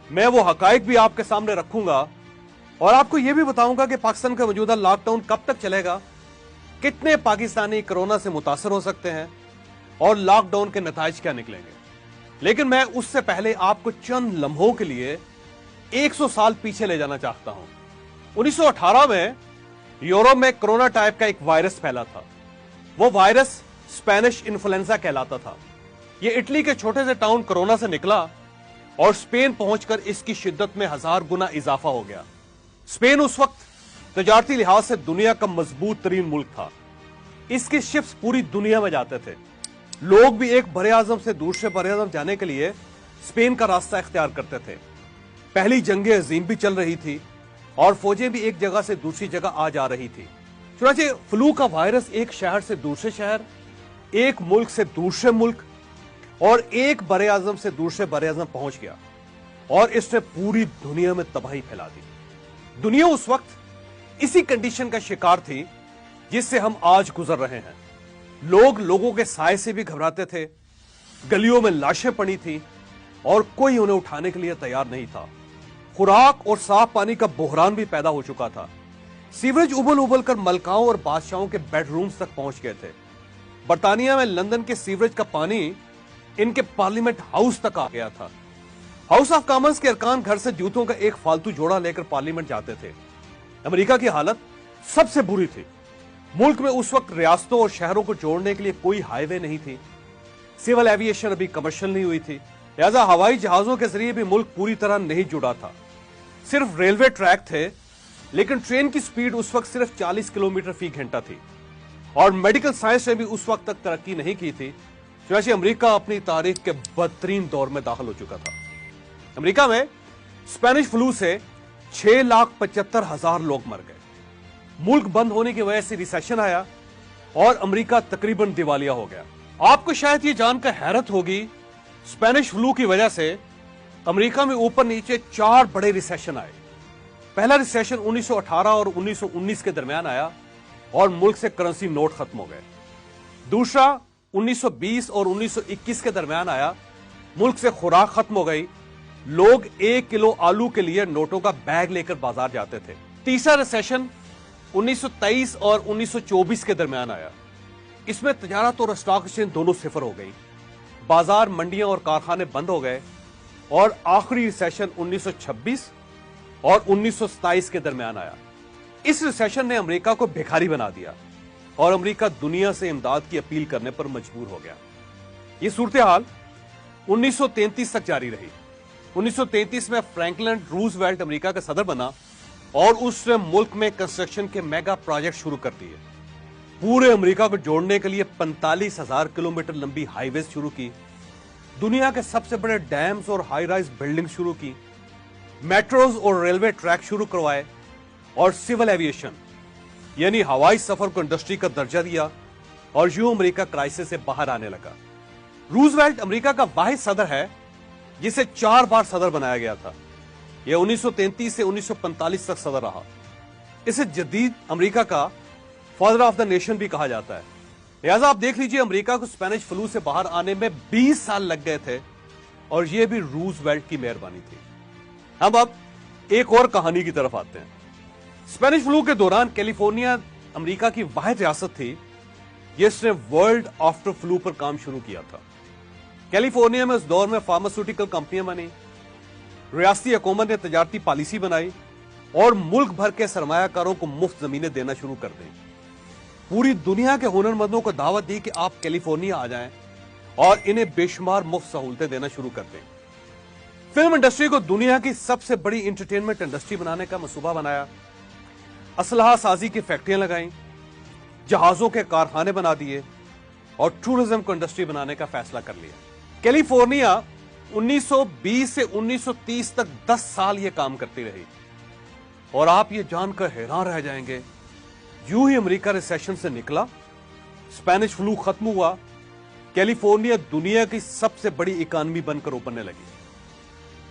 میں وہ حقائق بھی آپ کے سامنے رکھوں گا اور آپ کو یہ بھی بتاؤں گا کہ پاکستان کا موجودہ لاک ڈاؤن کب تک چلے گا، کتنے پاکستانی کرونا سے متاثر ہو سکتے ہیں اور لاک ڈاؤن کے نتائج کیا نکلیں گے۔ لیکن میں اس سے پہلے آپ کو چند لمحوں کے لیے 100 سال پیچھے لے جانا چاہتا ہوں۔ 1918 میں یورپ میں کرونا ٹائپ کا ایک وائرس پھیلا تھا۔ وہ وائرس اسپینش انفلوئنزا کہلاتا تھا۔ یہ اٹلی کے چھوٹے سے ٹاؤن کرونا سے نکلا اور اسپین پہنچ کر اس کی شدت میں 1000 گنا اضافہ ہو گیا۔ اسپین اس وقت تجارتی لحاظ سے دنیا کا مضبوط ترین ملک تھا۔ اس کی شپس پوری دنیا میں جاتے تھے۔ لوگ بھی ایک بر اعظم سے دوسرے بر اعظم جانے کے لیے اسپین کا راستہ اختیار کرتے تھے۔ پہلی جنگ عظیم بھی چل رہی تھی اور فوجیں بھی ایک جگہ سے دوسری جگہ آ جا رہی تھی۔ چنانچہ فلو کا وائرس ایک شہر سے دوسرے شہر، ایک ملک سے دوسرے ملک اور ایک بر اعظم سے دوسرے بر اعظم پہنچ گیا اور اس نے پوری دنیا میں تباہی پھیلا دی۔ دنیا اس وقت اسی کنڈیشن کا شکار تھی جس سے ہم آج گزر رہے ہیں۔ لوگ لوگوں کے سائے سے بھی گھبراتے تھے، گلیوں میں لاشیں پڑی تھیں اور کوئی انہیں اٹھانے کے لیے تیار نہیں تھا۔ خوراک اور صاف پانی کا بحران بھی پیدا ہو چکا تھا۔ سیوریج ابل ابل کر ملکاؤں اور بادشاہوں کے بیڈ رومز تک پہنچ گئے تھے۔ برطانیہ میں لندن کے سیوریج کا پانی ان کے پارلیمنٹ ہاؤس تک آ گیا تھا۔ ہاؤس آف کامنز کے ارکان گھر سے جوتوں کا ایک فالتو جوڑا لے کر پارلیمنٹ جاتے تھے۔ امریکہ کی حالت سب سے بری تھی۔ ملک میں اس وقت ریاستوں اور شہروں کو جوڑنے کے لیے کوئی ہائی وے نہیں تھی۔ سول ایویشن ابھی کمرشل نہیں ہوئی تھی، لہذا ہوائی جہازوں کے ذریعے بھی ملک پوری طرح نہیں جڑا تھا۔ صرف ریلوے ٹریک تھے، لیکن ٹرین کی سپیڈ اس وقت صرف 40 کلومیٹر فی گھنٹہ تھی اور میڈیکل سائنس نے بھی اس وقت تک ترقی نہیں کی تھی۔ چنانچہ امریکہ اپنی تاریخ کے بدترین دور میں داخل ہو چکا تھا۔ امریکہ میں اسپینش فلو سے 6,75,000 لوگ مر گئے۔ ملک بند ہونے کی وجہ سے ریسیشن آیا اور امریکہ تقریباً دیوالیہ ہو گیا۔ آپ کو شاید یہ جان کر حیرت ہوگی، اسپینش فلو کی وجہ سے امریکہ میں اوپر نیچے 4 بڑے ریسیشن آئے۔ پہلا ریسیشن 1918 اور 1919 کے درمیان آیا اور ملک سے کرنسی نوٹ ختم ہو گئے۔ دوسرا 1920 اور 1921 کے درمیان آیا، ملک سے خوراک ختم ہو گئی، لوگ 1 کلو آلو کے لیے نوٹوں کا بیگ لے کر بازار جاتے تھے۔ تیسرا ریسیشن 1923 اور 1924 کے درمیان آیا، اس میں تجارت اور اسٹاک ایکسچینج دونوں صفر ہو گئی، بازار، منڈیاں اور کارخانے بند ہو گئے۔ اور آخری ریسیشن 1926 اور 1927 کے درمیان آیا۔ اس ریسیشن نے امریکہ کو بھکاری بنا دیا اور امریکہ دنیا سے امداد کی اپیل کرنے پر مجبور ہو گیا۔ یہ صورتحال 1933 تک جاری رہی۔ 1933 میں فرینکلن روزویلٹ امریکہ کا صدر بنا اور اس نے ملک میں کنسٹرکشن کے میگا پروجیکٹ شروع کر دیے۔ پورے امریکہ کو جوڑنے کے لیے 45,000 کلومیٹر لمبی ہائی ویز شروع کی، دنیا کے سب سے بڑے ڈیمز اور ہائی رائز بلڈنگ شروع کی، میٹروز اور ریلوے ٹریک شروع کروائے اور سول ایویشن یعنی ہوائی سفر کو انڈسٹری کا درجہ دیا، اور یوں امریکہ کرائسس سے باہر آنے لگا۔ روزویلٹ امریکہ کا واحد صدر ہے جسے 4 بار صدر بنایا گیا تھا۔ یہ 1933 سے 1945 تک صدر رہا۔ اسے جدید امریکہ کا فادر آف دا نیشن بھی کہا جاتا ہے۔ لہذا آپ دیکھ لیجئے، امریکہ کو اسپینش فلو سے باہر آنے میں 20 سال لگ گئے تھے اور یہ بھی روزویلٹ کی مہربانی تھی۔ ہم اب ایک اور کہانی کی طرف آتے ہیں۔ اسپینش فلو کے دوران کیلیفورنیا امریکہ کی واحد ریاست تھی جس نے ورلڈ آفٹر فلو پر کام شروع کیا تھا۔ کیلیفورنیا میں اس دور میں فارماسیوٹیکل کمپنیاں بنی، ریاستی حکومت نے تجارتی پالیسی بنائی اور ملک بھر کے سرمایہ کاروں کو مفت زمینیں دینا شروع کر دیں۔ پوری دنیا کے ہنرمندوں کو دعوت دی کہ آپ کیلیفورنیا آ جائیں اور انہیں بے شمار مفت سہولتیں دینا شروع کر دیں۔ فلم انڈسٹری کو دنیا کی سب سے بڑی انٹرٹینمنٹ انڈسٹری بنانے کا منصوبہ بنایا، اسلحہ سازی کی فیکٹریاں لگائیں، جہازوں کے کارخانے بنا دیے اور ٹورزم کو انڈسٹری بنانے کا فیصلہ کر لیا۔ کیلیفورنیا 1920 سے 1930 تک 10 سال یہ کام کرتی رہی، اور آپ یہ جان کر حیران رہ جائیں گے، یوں ہی امریکہ ریسیشن سے نکلا، اسپینش فلو ختم ہوا، کیلیفورنیا دنیا کی سب سے بڑی اکانومی بن کر ابھرنے لگی۔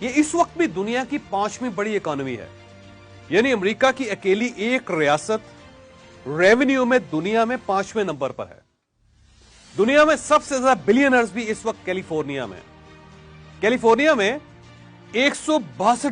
یہ اس وقت بھی دنیا کی 5ویں بڑی اکانومی ہے، یعنی امریکہ کی اکیلی ایک ریاست ریونیو میں دنیا میں 5ویں نمبر پر ہے۔ دنیا میں سب سے زیادہ بلینئرز بھی اس وقت کیلیفورنیا میں۔ کیلیفورنیا میں 162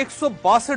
162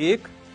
1